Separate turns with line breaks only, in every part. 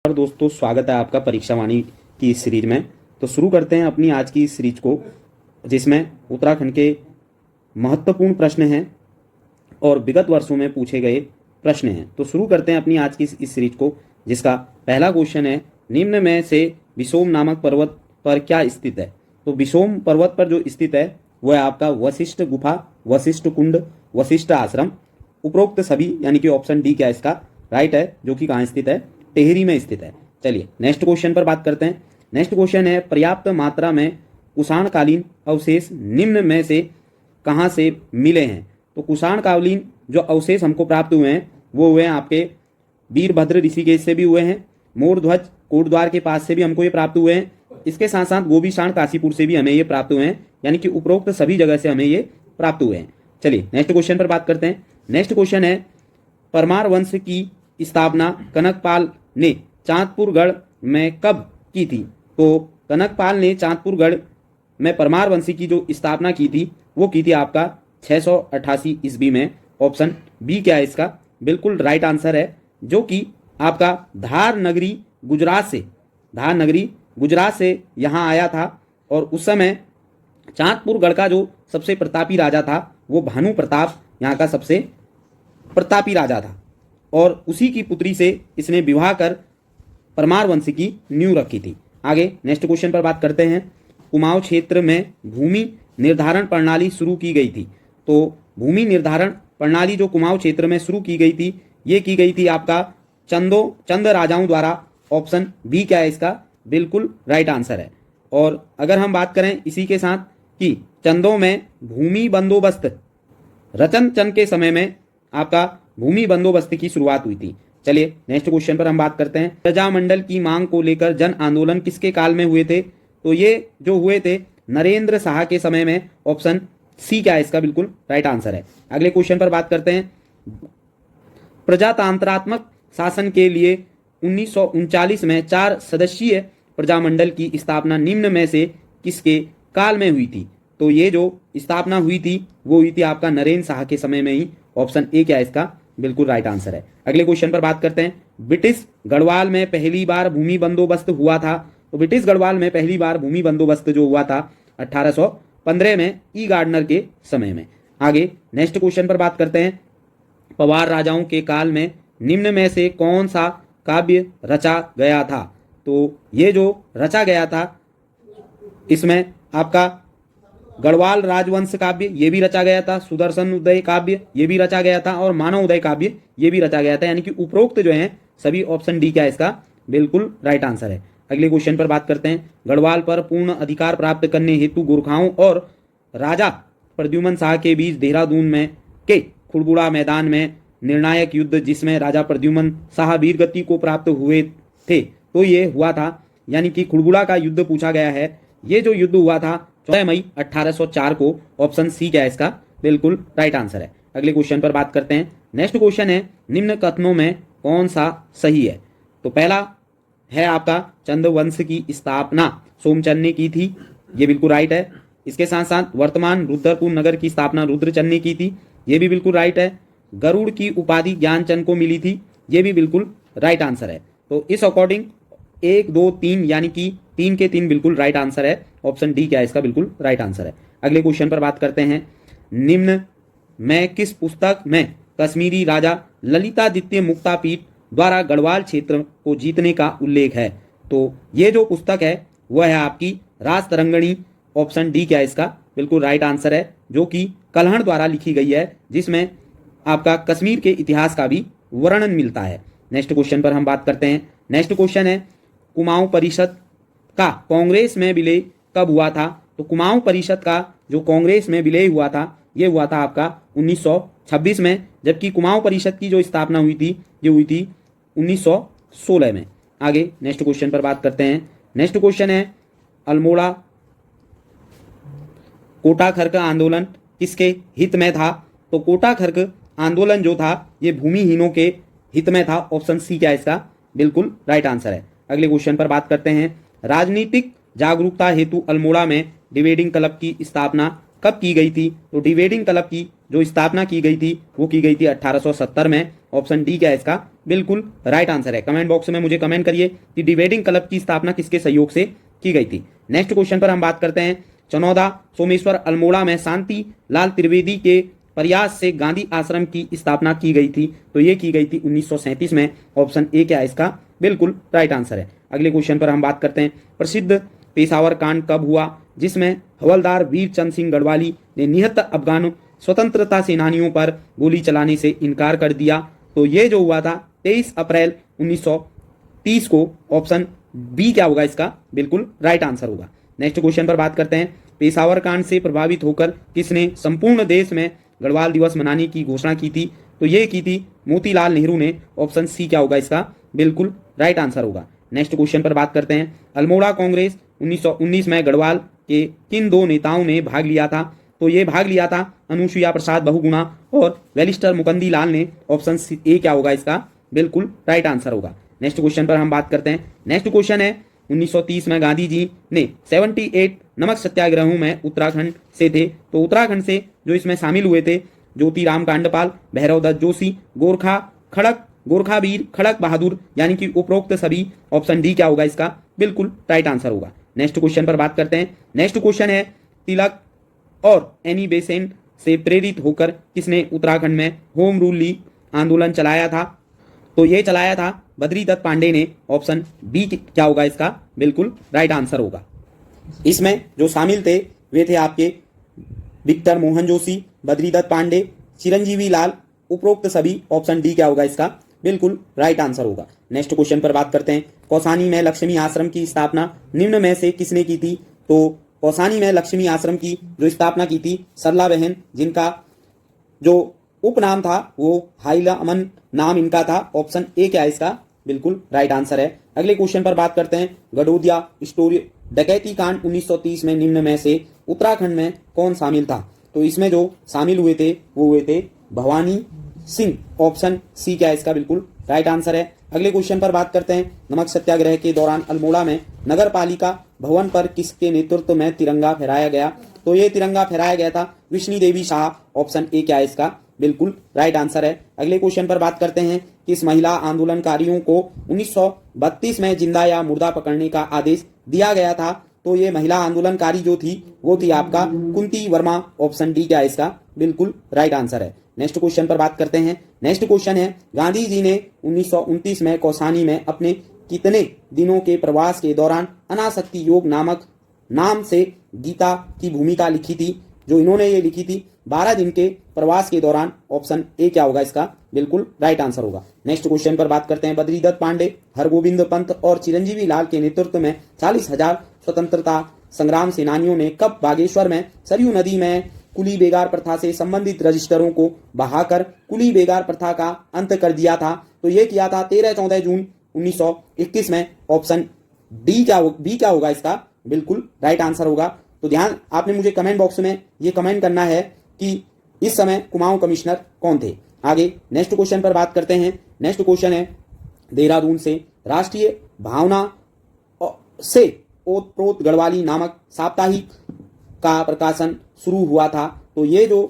और दोस्तों, स्वागत है आपका परीक्षा वाणी की इस सीरीज में। तो शुरू करते हैं अपनी आज की इस सीरीज को, जिसमें उत्तराखंड के महत्वपूर्ण प्रश्न हैं और विगत वर्षों में पूछे गए प्रश्न हैं। तो शुरू करते हैं अपनी आज की इस सीरीज को, जिसका पहला क्वेश्चन है, निम्न में से विशोम नामक पर्वत पर क्या स्थित है। तो विशोम पर्वत पर जो स्थित है वह है आपका वशिष्ठ गुफा, वशिष्ठ कुंड, वशिष्ठ आश्रम। उपरोक्त सभी यानी कि ऑप्शन डी क्या इसका राइट है, जो कि कहाँ स्थित है, टेहरी में स्थित है। चलिए नेक्स्ट क्वेश्चन पर बात करते हैं। नेक्स्ट क्वेश्चन है, पर्याप्त मात्रा में कुषाणकालीन अवशेष निम्न में से कहाँ से मिले हैं। तो कुषाणकालीन जो अवशेष हमको प्राप्त हुए हैं वो हुए हैं आपके वीरभद्र ऋषिकेश से भी हुए हैं, मोरध्वज कोटद्वार के पास से भी हमको ये प्राप्त हुए हैं, इसके साथ साथ गोबीशाण काशीपुर से भी हमें ये प्राप्त हुए हैं, यानी कि उपरोक्त सभी जगह से हमें ये प्राप्त हुए हैं। चलिए नेक्स्ट क्वेश्चन पर बात करते हैं। नेक्स्ट क्वेश्चन है, परमार वंश की स्थापना कनकपाल ने चांदपुरगढ़ में कब की थी। तो कनकपाल ने चांदपुरगढ़ में परमार वंशी की जो स्थापना की थी वो की थी आपका 688 ईस्वी में। ऑप्शन बी क्या है इसका बिल्कुल राइट आंसर है, जो कि आपका धार नगरी गुजरात से यहाँ आया था। और उस समय चांदपुरगढ़ का जो सबसे प्रतापी राजा था वो भानु प्रताप यहाँ का सबसे प्रतापी राजा था, और उसी की पुत्री से इसने विवाह कर परमार वंश की नींव रखी थी। आगे नेक्स्ट क्वेश्चन पर बात करते हैं। कुमाऊं क्षेत्र में भूमि निर्धारण प्रणाली शुरू की गई थी। तो भूमि निर्धारण प्रणाली जो कुमाऊं क्षेत्र में शुरू की गई थी, ये की गई थी आपका चंद राजाओं द्वारा। ऑप्शन बी क्या है इसका बिल्कुल राइट आंसर है। और अगर हम बात करें इसी के साथ कि चंदों में भूमि बंदोबस्त रतन चंद के समय में आपका भूमि बंदोबस्त की शुरुआत हुई थी। चलिए नेक्स्ट क्वेश्चन पर हम बात करते हैं। प्रजामंडल की मांग को लेकर जन आंदोलन किसके काल में हुए थे। तो ये जो हुए थे नरेंद्र शाह के समय में। ऑप्शन सी क्या है इसका बिल्कुल राइट आंसर है। अगले क्वेश्चन पर बात करते हैं। प्रजातंत्रात्मक शासन के लिए 1939 में 4 सदस्यीय प्रजामंडल की स्थापना निम्न में से किसके काल में हुई थी। तो ये जो स्थापना हुई थी वो हुई थी आपका नरेंद्र शाह के समय में ही। ऑप्शन ए क्या है इसका बिल्कुल राइट आंसर है। अगले क्वेश्चन पर बात करते हैं। ब्रिटिश गढ़वाल में पहली बार भूमि बंदोबस्त हुआ था। तो ब्रिटिश गढ़वाल में पहली बार भूमि बंदोबस्त जो हुआ था 1815 में ई गार्डनर के समय में। आगे नेक्स्ट क्वेश्चन पर बात करते हैं। पवार राजाओं के काल में निम्न में से कौन सा काव्य रचा गया था। तो ये जो रचा गया था इसमें आपका गढ़वाल राजवंश काव्य ये भी रचा गया था, सुदर्शन उदय काव्य ये भी रचा गया था, और मानव उदय काव्य ये भी रचा गया था, यानी कि उपरोक्त जो है सभी ऑप्शन डी क्या है इसका बिल्कुल राइट आंसर है। अगले क्वेश्चन पर बात करते हैं। गढ़वाल पर पूर्ण अधिकार प्राप्त करने हेतु गोरखाओं और राजा प्रद्युमन शाह के बीच देहरादून में के खुड़बुड़ा मैदान में निर्णायक युद्ध, जिसमें राजा प्रद्युमन शाह वीरगति को प्राप्त हुए थे, तो ये हुआ था, यानी कि खुड़बुड़ा का युद्ध पूछा गया है। ये जो युद्ध हुआ था 14 मई 1804 को। ऑप्शन सी क्या है इसका बिल्कुल राइट आंसर है। अगले क्वेश्चन पर बात करते हैं। नेक्स्ट क्वेश्चन है, निम्न कथनों में कौन सा सही है। तो पहला है आपका चंद्रवंश की स्थापना सोमचंद ने की थी, ये बिल्कुल राइट है। इसके साथ साथ वर्तमान रुद्रपुर नगर की स्थापना रुद्रचंद ने की थी, ये भी बिल्कुल राइट है। गरुड़ की उपाधि ज्ञानचंद को मिली थी, ये भी बिल्कुल राइट आंसर है। तो इस अकॉर्डिंग 1, 2, 3 यानी कि 3 के 3 बिल्कुल राइट आंसर है। ऑप्शन डी क्या है इसका बिल्कुल राइट आंसर है। अगले क्वेश्चन पर बात करते हैं। निम्न में किस पुस्तक में कश्मीरी राजा ललितादित्य मुक्तापीठ द्वारा गढ़वाल क्षेत्र को जीतने का उल्लेख है। तो ये जो पुस्तक है वह है आपकी राज तरंगिणी। ऑप्शन डी क्या है इसका बिल्कुल राइट आंसर है, जो कि कल्हण द्वारा लिखी गई है, जिसमें आपका कश्मीर के इतिहास का भी वर्णन मिलता है। नेक्स्ट क्वेश्चन पर हम बात करते हैं। नेक्स्ट क्वेश्चन है, कुमाऊं परिषद का कांग्रेस में विलय कब हुआ था। तो कुमाऊं परिषद का जो कांग्रेस में विलय हुआ था ये हुआ था आपका 1926 में, जबकि कुमाऊं परिषद की जो स्थापना हुई थी ये हुई थी 1916 में। आगे नेक्स्ट क्वेश्चन पर बात करते हैं। नेक्स्ट क्वेश्चन है, अल्मोड़ा कोटा खर्क आंदोलन किसके हित में था। तो कोटा खर्क आंदोलन जो था ये भूमिहीनों के हित में था। ऑप्शन सी क्या है इसका बिल्कुल राइट आंसर है। अगले क्वेश्चन पर बात करते हैं। राजनीतिक जागरूकता हेतु अल्मोड़ा में डिबेटिंग क्लब की स्थापना कब की गई थी। तो डिबेटिंग क्लब की जो स्थापना की गई थी वो की गई थी 1870 में। ऑप्शन डी क्या है इसका बिल्कुल राइट आंसर है। कमेंट बॉक्स में मुझे कमेंट करिए कि डिबेटिंग क्लब की स्थापना किसके सहयोग से की गई थी। नेक्स्ट क्वेश्चन पर हम बात करते हैं। चनौदा सोमेश्वर अल्मोड़ा में शांति लाल त्रिवेदी के प्रयास से गांधी आश्रम की स्थापना की गई थी। तो ये की गई थी 1937 में। ऑप्शन ए क्या है इसका? बिल्कुल राइट आंसर है। अगले क्वेश्चन पर हम बात करते हैं। प्रसिद्ध पेशावर कांड कब हुआ जिसमें हवलदार वीरचंद सिंह गढ़वाली ने निहत अफगान स्वतंत्रता सेनानियों पर गोली चलाने से इनकार कर दिया? तो ये जो हुआ था 23 अप्रैल 1930 को। ऑप्शन बी क्या होगा इसका? बिल्कुल राइट आंसर होगा। नेक्स्ट क्वेश्चन पर बात करते हैं। पेशावर कांड से प्रभावित होकर किसने संपूर्ण देश में गढ़वाल दिवस मनाने की घोषणा की थी? तो ये की थी मोतीलाल नेहरू ने। ऑप्शन सी क्या होगा इसका? बिल्कुल राइट आंसर होगा। नेक्स्ट क्वेश्चन पर बात करते हैं। अल्मोड़ा कांग्रेस 1919 में गढ़वाल के किन दो नेताओं ने भाग लिया था? तो ये भाग लिया था अनुसुईया प्रसाद बहुगुणा और वेलिस्टर मुकुंदी लाल ने। ऑप्शन ए क्या होगा इसका? बिल्कुल राइट आंसर होगा। नेक्स्ट क्वेश्चन पर हम बात करते हैं। नेक्स्ट क्वेश्चन है 1930 में गांधी जी ने 78 नमक सत्याग्रहों में उत्तराखंड से थे। तो उत्तराखंड से जो इसमें शामिल हुए थे ज्योतिराम कांडपाल, भैरव दत्त जोशी, गोरखा वीर खड़क बहादुर, यानी कि उपरोक्त सभी। ऑप्शन डी क्या होगा इसका? बिल्कुल राइट आंसर होगा। नेक्स्ट क्वेश्चन पर बात करते हैं। नेक्स्ट क्वेश्चन है तिलक और एनी बेसेंट से प्रेरित होकर किसने उत्तराखंड में होम रूल आंदोलन चलाया था? तो ये चलाया था बद्री दत्त पांडे ने। ऑप्शन बी क्या होगा इसका? बिल्कुल राइट आंसर होगा। इसमें जो शामिल थे वे थे आपके विक्टर मोहन जोशी, बद्री दत्त पांडे, चिरंजीवी लाल, उपरोक्त सभी। ऑप्शन डी क्या होगा इसका? बिल्कुल राइट आंसर होगा। नेक्स्ट क्वेश्चन पर बात करते हैं। कौसानी में लक्ष्मी आश्रम की स्थापना निम्न में से किसने की थी? तो कौसानी में लक्ष्मी आश्रम की जो स्थापना की थी सरला बहन, जिनका जो उपनाम था वो हाइला अमन नाम इनका था। ऑप्शन ए क्या है इसका? बिल्कुल राइट आंसर है। अगले क्वेश्चन पर बात करते हैं। गडोदिया स्टोरी डकैती कांड 1930 में निम्न में से उत्तराखंड में कौन शामिल था? तो इसमें जो शामिल हुए थे वो हुए थे भवानी सिंह। ऑप्शन सी क्या है इसका? बिल्कुल राइट आंसर है। अगले क्वेश्चन पर बात करते हैं। नमक सत्याग्रह के दौरान अल्मोड़ा में नगर पालिका भवन पर किसके नेतृत्व में तिरंगा फहराया गया? तो ये तिरंगा फहराया गया था विष्णु देवी शाह। ऑप्शन ए क्या है इसका? बिल्कुल राइट आंसर है। अगले क्वेश्चन पर बात करते हैं। किस महिला आंदोलनकारियों को 1932 में जिंदा या मुर्दा पकड़ने का आदेश दिया गया था? तो ये महिला आंदोलनकारी जो थी वो थी आपका कुंती वर्मा। ऑप्शन डी क्या है इसका? बिल्कुल राइट आंसर है। नेक्स्ट क्वेश्चन पर बात करते हैं। नेक्स्ट क्वेश्चन है। गांधी जी ने 1929 में कौसानी में अपने कितने दिनों के प्रवास के दौरान अनासक्ति योग नामक नाम से गीता की भूमिका लिखी थी? जो इन्होंने ये लिखी थी 12 दिन के प्रवास के दौरान। ऑप्शन ए क्या होगा इसका? बिल्कुल राइट आंसर होगा। नेक्स्ट क्वेश्चन पर बात करते हैं। बद्री दत्त पांडे, हरगोविंद पंत और चिरंजीवी लाल के नेतृत्व में 40,000 स्वतंत्रता संग्राम सेनानियों ने कब बागेश्वर में सरयू नदी में कुली बेगार प्रथा से संबंधित रजिस्टरों को बहाकर कुली बेगार प्रथा का अंत कर दिया था? तो ये किया था 13-14 जून 1921 में। ऑप्शन बी क्या होगा इसका? बिल्कुल राइट आंसर होगा। तो ध्यान आपने मुझे कमेंट बॉक्स में ये कमेंट करना है कि इस समय कुमाऊं कमिश्नर कौन थे। आगे नेक्स्ट क्वेश्चन पर बात करते हैं। नेक्स्ट क्वेश्चन है। देहरादून से राष्ट्रीय भावना से ओतप्रोत गढ़वाली नामक साप्ताहिक का प्रकाशन शुरू हुआ था? तो ये जो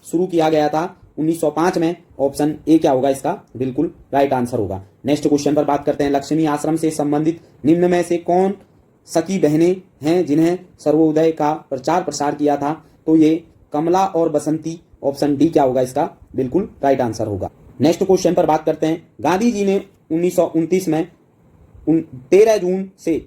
शुरू किया गया था 1905 में। ऑप्शन ए क्या होगा इसका? बिल्कुल राइट आंसर होगा। नेक्स्ट क्वेश्चन पर बात करते हैं। लक्ष्मी आश्रम से संबंधित निम्न में से कौन सखी बहनें हैं जिन्हें सर्वोदय का प्रचार प्रसार किया था? तो ये कमला और बसंती। ऑप्शन डी क्या होगा इसका? बिल्कुल राइट आंसर होगा। नेक्स्ट क्वेश्चन पर बात करते हैं। गांधी जी ने 1929 में 13 जून से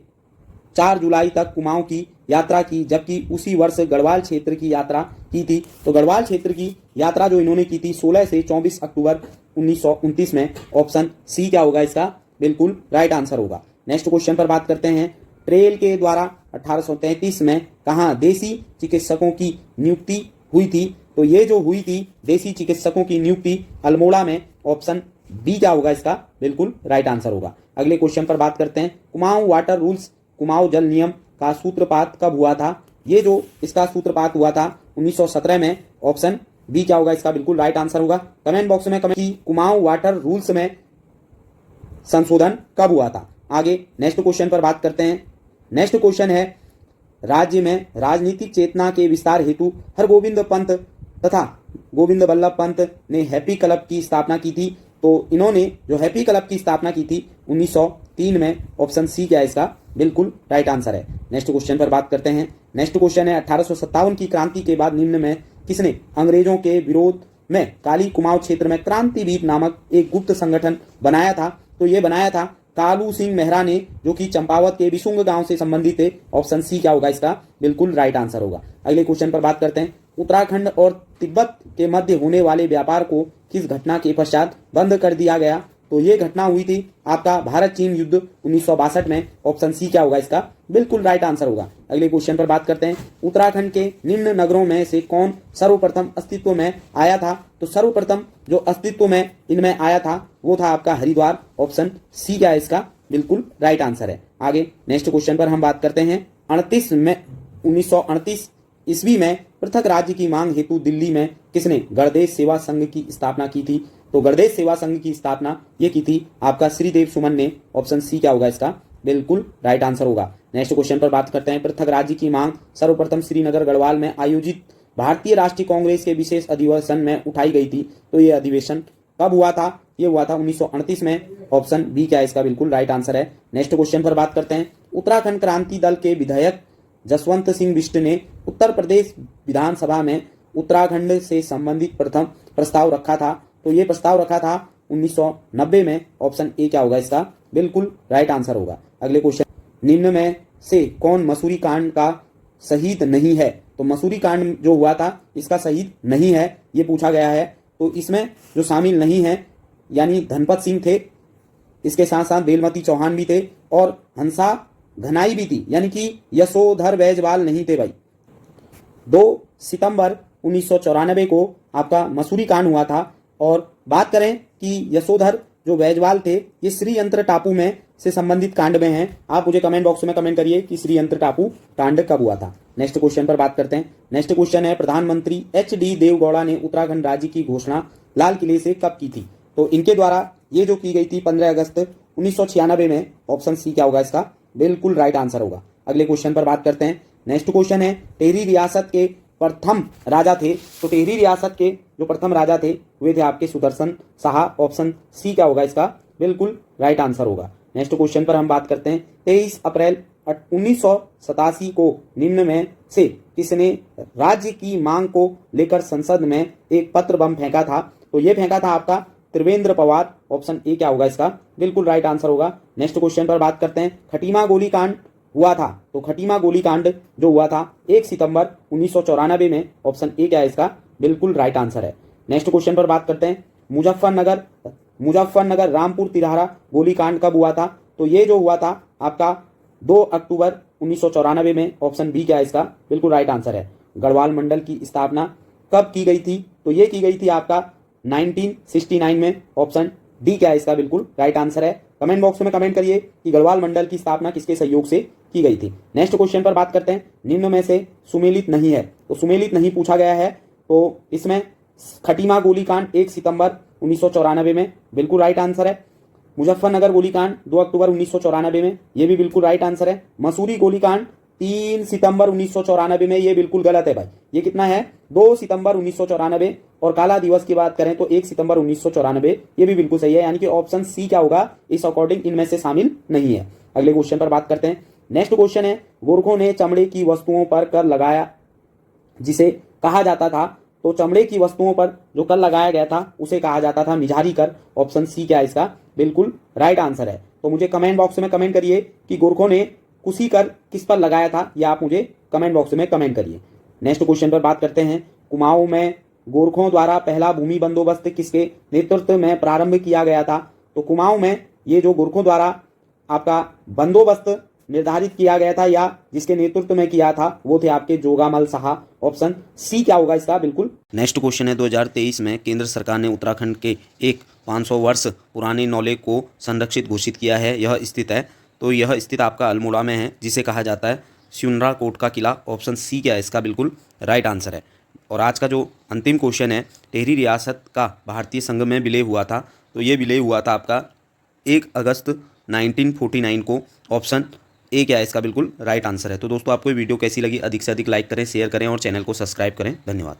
4 जुलाई तक कुमाऊं की यात्रा की, जबकि उसी वर्ष गढ़वाल क्षेत्र की यात्रा की थी। तो गढ़वाल क्षेत्र की यात्रा जो इन्होंने की थी 16 से 24 अक्टूबर 1929 में। ऑप्शन सी क्या होगा इसका? बिल्कुल राइट आंसर होगा। नेक्स्ट क्वेश्चन पर बात करते हैं। ट्रेल के द्वारा 1833 में कहाँ देसी चिकित्सकों की नियुक्ति हुई थी? तो ये जो हुई थी देसी चिकित्सकों की नियुक्ति अल्मोड़ा में। ऑप्शन बी क्या होगा इसका? बिल्कुल राइट आंसर होगा। अगले क्वेश्चन पर बात करते हैं। कुमाऊं वाटर रूल्स कुमाऊं जल नियम का सूत्रपात कब हुआ था? ये जो इसका सूत्रपात हुआ था 1917 में। ऑप्शन बी क्या होगा इसका? बिल्कुल राइट आंसर होगा। कमेंट बॉक्स में कमेंट की कुमाऊं वाटर रूल्स में संशोधन कब हुआ था। आगे नेक्स्ट क्वेश्चन पर बात करते हैं। नेक्स्ट क्वेश्चन है। राज्य में राजनीतिक चेतना के विस्तार हेतु हरगोविंद पंत तथा गोविंद बल्लभ पंत ने हैप्पी क्लब की स्थापना की थी। तो इन्होंने जो हैप्पी क्लब की स्थापना की थी 1903 में। ऑप्शन सी क्या है इसका बिल्कुल राइट आंसर है। नेक्स्ट क्वेश्चन पर बात करते हैं। नेक्स्ट क्वेश्चन है 1857 की क्रांति के बाद निम्न में किसने अंग्रेजों के विरोध में काली कुमाऊं क्षेत्र में क्रांतिवीर नामक एक गुप्त संगठन बनाया था? तो ये बनाया था कालू सिंह मेहरा ने, जो कि चंपावत के बिशुंग गांव से संबंधित थे। ऑप्शन सी क्या होगा इसका बिल्कुल राइट आंसर होगा। अगले क्वेश्चन पर बात करते हैं। उत्तराखंड और तिब्बत के मध्य होने वाले व्यापार को किस घटना के पश्चात बंद कर दिया गया? तो ये घटना हुई थी आपका भारत चीन युद्ध 1962 में। ऑप्शन सी क्या होगा इसका बिल्कुल राइट आंसर होगा। अगले क्वेश्चन पर बात करते हैं। उत्तराखंड के निम्न नगरों में से कौन सर्वप्रथम अस्तित्व में आया था? तो सर्वप्रथम जो अस्तित्व में इनमें आया था वो था आपका हरिद्वार। ऑप्शन सी क्या है इसका बिल्कुल राइट आंसर है। आगे नेक्स्ट क्वेश्चन पर हम बात करते हैं। 1938 ईस्वी में पृथक राज्य की मांग हेतु दिल्ली में किसने गणदेश सेवा संघ की स्थापना की थी? तो गणदेश सेवा संघ की स्थापना ये की थी आपका श्रीदेव सुमन ने। ऑप्शन सी क्या होगा इसका बिल्कुल राइट आंसर होगा। नेक्स्ट क्वेश्चन पर बात करते हैं। पृथक राज्य की मांग सर्वप्रथम श्रीनगर गढ़वाल में आयोजित भारतीय राष्ट्रीय कांग्रेस के विशेष अधिवेशन में उठाई गई थी। तो ये अधिवेशन कब हुआ था? ये हुआ था 1938 में। ऑप्शन बी क्या है इसका बिल्कुल राइट आंसर है। नेक्स्ट क्वेश्चन पर बात करते हैं। उत्तराखंड क्रांति दल के विधायक जसवंत सिंह बिष्ट ने उत्तर प्रदेश विधानसभा में उत्तराखंड से संबंधित प्रथम प्रस्ताव रखा था। तो ये प्रस्ताव रखा था 1990 में। ऑप्शन ए क्या होगा इसका बिल्कुल राइट आंसर होगा। अगले क्वेश्चन, निम्न में से कौन मसूरी कांड का शहीद नहीं है? तो मसूरी कांड जो हुआ था इसका शहीद नहीं है ये पूछा गया है। तो इसमें जो शामिल नहीं है यानी धनपत सिंह थे, इसके साथ साथ बेलमती चौहान भी थे और हंसा घनाई भी थी, यानी कि यशोधर बैजवाल नहीं थे भाई। 2 सितंबर 1994 को आपका मसूरी कांड हुआ था। और बात करें कि यशोधर जो बैजवाल थे ये श्रीयंत्र टापू में से संबंधित कांड में हैं। आप मुझे कमेंट बॉक्स में कमेंट करिए कि श्रीयंत्र टापू कांड कब हुआ था। नेक्स्ट क्वेश्चन पर बात करते हैं। नेक्स्ट क्वेश्चन है, प्रधानमंत्री HD देवगौड़ा ने उत्तराखंड राज्य की घोषणा लाल किले से कब की थी? तो इनके द्वारा ये जो की गई थी 15 अगस्त 1996 में। ऑप्शन सी क्या होगा इसका बिल्कुल राइट आंसर होगा। अगले क्वेश्चन पर बात करते हैं। नेक्स्ट क्वेश्चन है, टेहरी रियासत के प्रथम राजा थे। तो टेहरी रियासत के जो प्रथम राजा थे वे थे आपके सुदर्शन शाह। ऑप्शन सी क्या होगा इसका बिल्कुल राइट आंसर होगा। नेक्स्ट क्वेश्चन पर हम बात करते हैं। 23 अप्रैल 1987 को निम्न में से किसने राज्य की मांग को लेकर संसद में एक पत्र बम फेंका था? तो ये फेंका था आपका त्रिवेंद्र पवार। ऑप्शन ए क्या होगा इसका बिल्कुल राइट आंसर होगा। नेक्स्ट क्वेश्चन पर बात करते हैं। खटीमा गोलीकांड हुआ था। तो खटीमा गोलीकांड जो हुआ था 1 सितंबर 1994 में। ऑप्शन ए क्या है इसका बिल्कुल राइट आंसर है। नेक्स्ट क्वेश्चन पर बात करते हैं। मुजफ्फरनगर रामपुर तिराहा गोलीकांड कब हुआ था? तो ये जो हुआ था आपका 2 अक्टूबर 1994 में। ऑप्शन बी क्या है इसका बिल्कुल राइट आंसर है। गढ़वाल मंडल की स्थापना कब की गई थी? तो ये की गई थी आपका 1969 में। ऑप्शन डी क्या है इसका बिल्कुल राइट आंसर है। कमेंट बॉक्स में कमेंट करिए कि गढ़वाल मंडल की स्थापना किसके सहयोग से की गई थी। नेक्स्ट क्वेश्चन पर बात करते हैं। निम्न में से सुमेलित नहीं है। तो सुमेलित नहीं पूछा गया है। तो इसमें खटीमा गोलीकांड 1 सितंबर 1994 में बिल्कुल राइट आंसर है। मुजफ्फरनगर गोलीकांड 2 अक्टूबर 1994 में, ये भी बिल्कुल राइट आंसर है। मसूरी गोलीकांड 3 सितंबर 1994 में, ये बिल्कुल गलत है भाई। ये कितना है 2 सितंबर 1994। और काला दिवस की बात करें तो 1 सितंबर 1994, ये भी बिल्कुल सही है। यानी कि ऑप्शन सी क्या होगा इस अकॉर्डिंग इनमें से शामिल नहीं है। अगले क्वेश्चन पर बात करते हैं। नेक्स्ट क्वेश्चन है, गोरखों ने चमड़े की वस्तुओं पर कर लगाया जिसे कहा जाता था। तो चमड़े की वस्तुओं पर जो कर लगाया गया था उसे कहा जाता था मिजारी कर। ऑप्शन सी क्या है इसका बिल्कुल राइट आंसर है। तो मुझे कमेंट बॉक्स में कमेंट करिए कि गोरखों ने कुशी कर किस पर लगाया था, या आप मुझे कमेंट बॉक्स में कमेंट करिए। नेक्स्ट क्वेश्चन पर बात करते हैं। कुमाऊं में गोरखों द्वारा पहला भूमि बंदोबस्त किसके नेतृत्व में प्रारंभ किया गया था? तो कुमाऊं में ये जो गोरखों द्वारा आपका बंदोबस्त निर्धारित किया गया था या जिसके नेतृत्व में किया था वो थे आपके जोगामल शाह। ऑप्शन सी क्या होगा इसका बिल्कुल। नेक्स्ट क्वेश्चन है, 2023 में केंद्र सरकार ने उत्तराखंड के एक 500 वर्ष पुराने नौले को संरक्षित घोषित किया है। यह स्थित है, तो यह स्थित आपका अल्मोड़ा में है, जिसे कहा जाता है स्यूनरा कोट का किला। ऑप्शन सी क्या है इसका बिल्कुल राइट आंसर है। और आज का जो अंतिम क्वेश्चन है, टेहरी रियासत का भारतीय संघ में विलय हुआ था। तो ये विलय हुआ था आपका 1 अगस्त 1949 को। ऑप्शन ए क्या है इसका बिल्कुल राइट आंसर है। तो दोस्तों आपको ये वीडियो कैसी लगी, अधिक से अधिक लाइक करें, शेयर करें और चैनल को सब्सक्राइब करें। धन्यवाद।